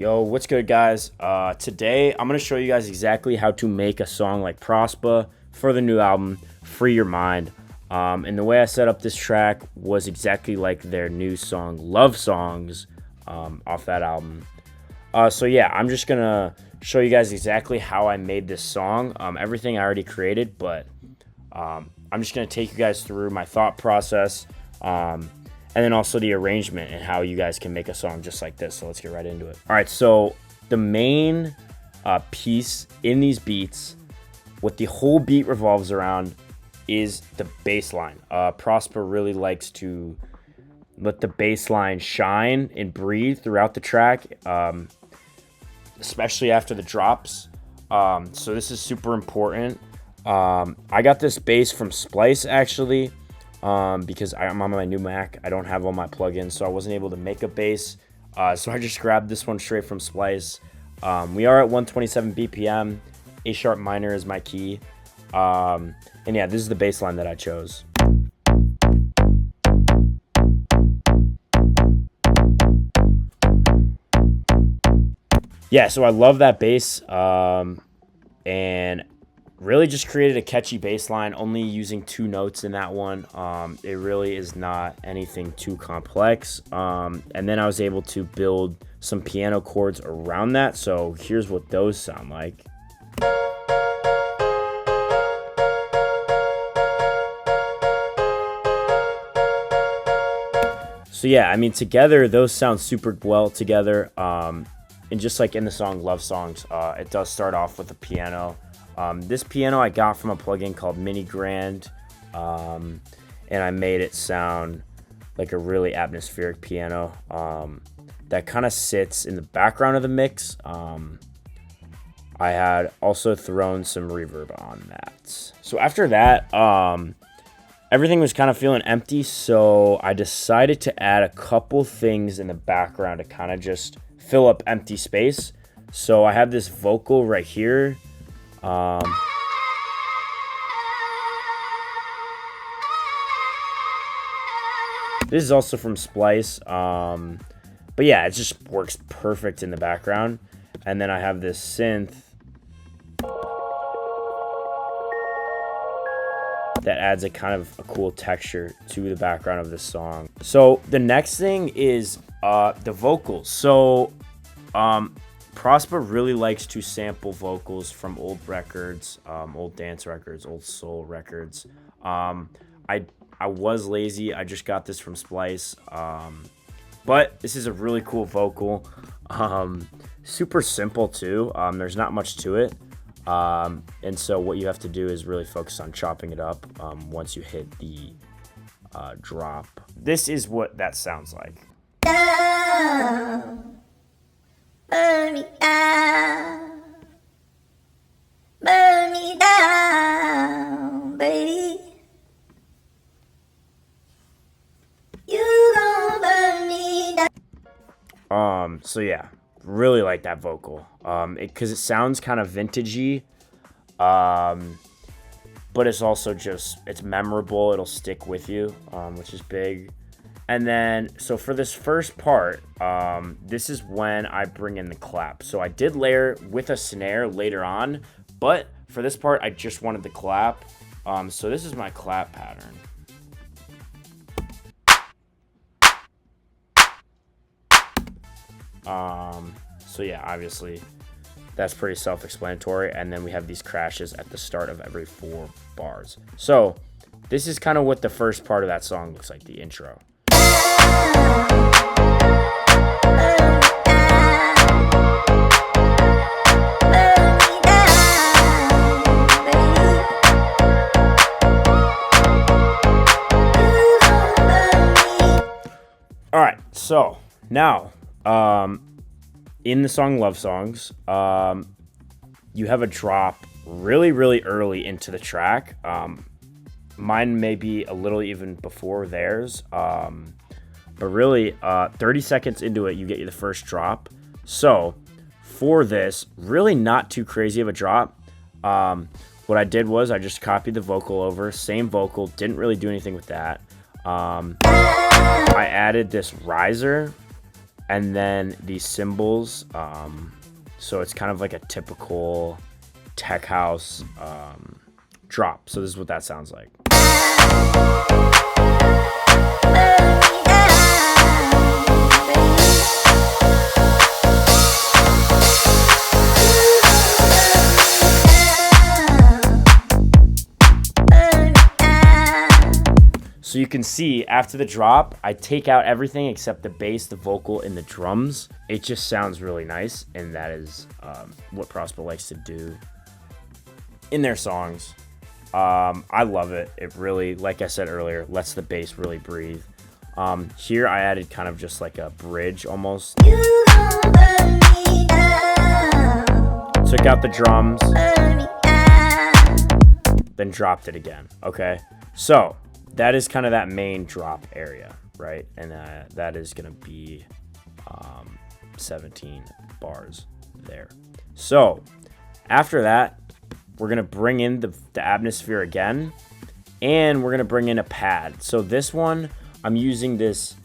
Yo, what's good, guys? Today I'm gonna show you guys exactly how to make a song like Prospa for the new album Free Your Mind. And the way I set up this track was exactly like their new song Love Songs off that album. So yeah, I'm just gonna show you guys exactly how I made this song. Everything I already created, but I'm just gonna take you guys through my thought process, and then also the arrangement and how you guys can make a song just like this. So let's get right into it. All right, so the main piece in these beats, what the whole beat revolves around, is the bass line. Prospa really likes to let the bass line shine and breathe throughout the track, especially after the drops. So this is super important. I got this bass from Splice, actually, because I'm on my new Mac. I don't have all my plugins, so I wasn't able to make a bass. So I just grabbed this one straight from Splice. We are at 127 BPM. A sharp minor is my key. And yeah, this is the bass line that I chose. Yeah, so I love that bass, and really just created a catchy bass line, only using 2 notes in that one. It really is not anything too complex. And then I was able to build some piano chords around that, so here's what those sound like. So yeah, I mean, together, those sound super well together. And just like in the song Love Songs, it does start off with a piano. This piano I got from a plugin called Mini Grand, and I made it sound like a really atmospheric piano that kind of sits in the background of the mix. I had also thrown some reverb on that. So after that, everything was kind of feeling empty, so I decided to add a couple things in the background to kind of just fill up empty space. So I have this vocal right here. This is also from Splice, but yeah, it just works perfect in the background. And then I have this synth that adds a kind of a cool texture to the background of this song. So the next thing is the vocals. So Prospa really likes to sample vocals from old records, old dance records, old soul records. I was lazy. I just got this from Splice. But this is a really cool vocal. Super simple too. There's not much to it. And so what you have to do is really focus on chopping it up once you hit the drop. This is what that sounds like. Down, burn me down, baby. You gon' burn me down. So yeah, really like that vocal. Because it sounds kind of vintagey, but it's also just, it's memorable. It'll stick with you, which is big. And then, so for this first part, this is when I bring in the clap. So I did layer with a snare later on, but for this part, I just wanted the clap. So this is my clap pattern. So yeah, obviously that's pretty self-explanatory. And then we have these crashes at the start of every 4 bars. So this is kind of what the first part of that song looks like, the intro. All right, so now in the song Love Songs, you have a drop really early into the track. Mine may be a little even before theirs, but really 30 seconds into it, you get the first drop. So for this, really not too crazy of a drop. What I did was I just copied the vocal over, same vocal, didn't really do anything with that. I added this riser and then these cymbals. So it's kind of like a typical tech house drop. So this is what that sounds like. So you can see after the drop, I take out everything except the bass, the vocal, and the drums. It just sounds really nice, and that is what Prospa likes to do in their songs. I love it. It really, like I said earlier, lets the bass really breathe. Here I added kind of just like a bridge almost. Took out the drums, then dropped it again. Okay, so that is kind of that main drop area, right? And that is gonna be 17 bars there. So after that, we're gonna bring in the atmosphere again, and we're gonna bring in a pad. So this one, I'm using this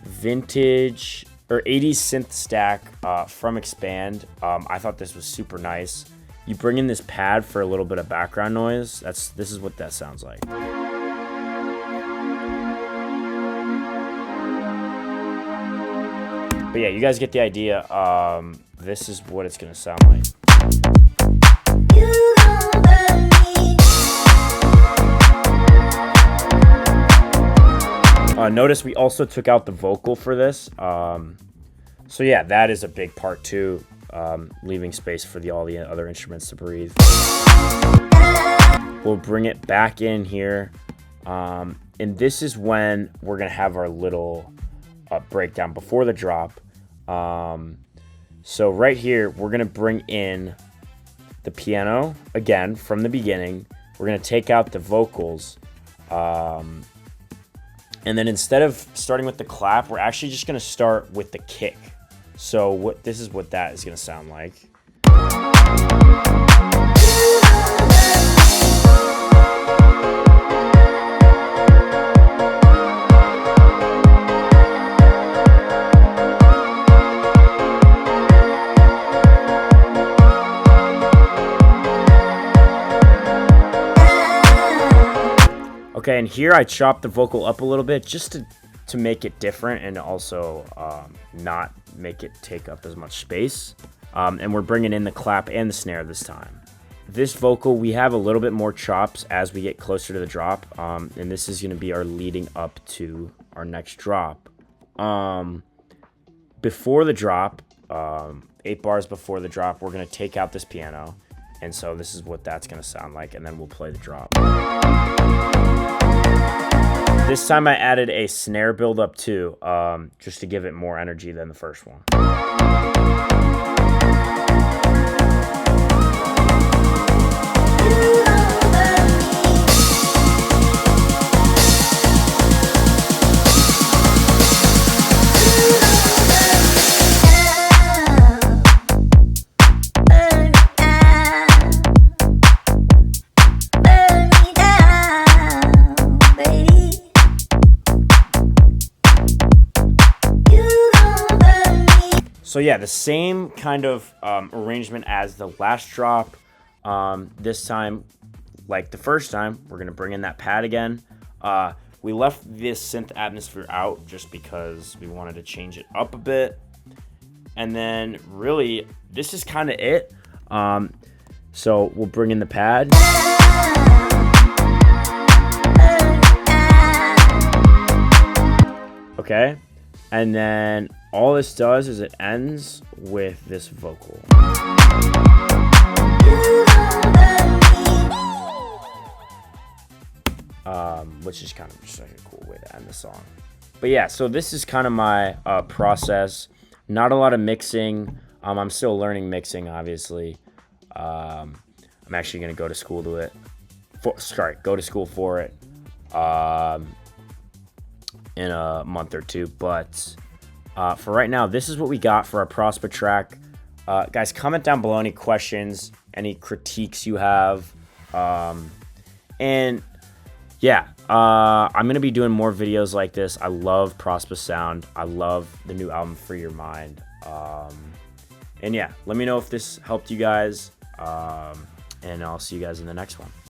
vintage or 80s synth stack from Expand. I thought this was super nice. You bring in this pad for a little bit of background noise. This is what that sounds like. But yeah, you guys get the idea. This is what it's gonna sound like. Notice we also took out the vocal for this. So yeah, that is a big part too. Leaving space for all the other instruments to breathe. We'll bring it back in here. And this is when we're gonna have our little breakdown before the drop. So right here, we're gonna bring in the piano again from the beginning. We're gonna take out the vocals. And then instead of starting with the clap, we're actually just gonna start with the kick. So this is what that is gonna sound like. Okay, and here I chopped the vocal up a little bit just to make it different and also not make it take up as much space. And we're bringing in the clap and the snare this time. This vocal, we have a little bit more chops as we get closer to the drop. And this is gonna be our leading up to our next drop. Before the drop, 8 bars before the drop, we're gonna take out this piano. And so this is what that's gonna sound like, and then we'll play the drop. This time I added a snare build-up too, just to give it more energy than the first one. So yeah, the same kind of arrangement as the last drop. This time, like the first time, we're gonna bring in that pad again. We left this synth atmosphere out just because we wanted to change it up a bit. And then really, this is kind of it. So we'll bring in the pad. Okay, and then all this does is it ends with this vocal. Which is kind of just like a cool way to end the song. But yeah, so this is kind of my process. Not a lot of mixing. I'm still learning mixing, obviously. I'm actually gonna go to school to it. Go to school for it in a month or two. But for right now, this is what we got for our Prospa track. Guys, comment down below any questions, any critiques you have. And yeah, I'm gonna be doing more videos like this. I love Prospa sound. I love the new album Free Your Mind. And yeah, let me know if this helped you guys. And I'll see you guys in the next one.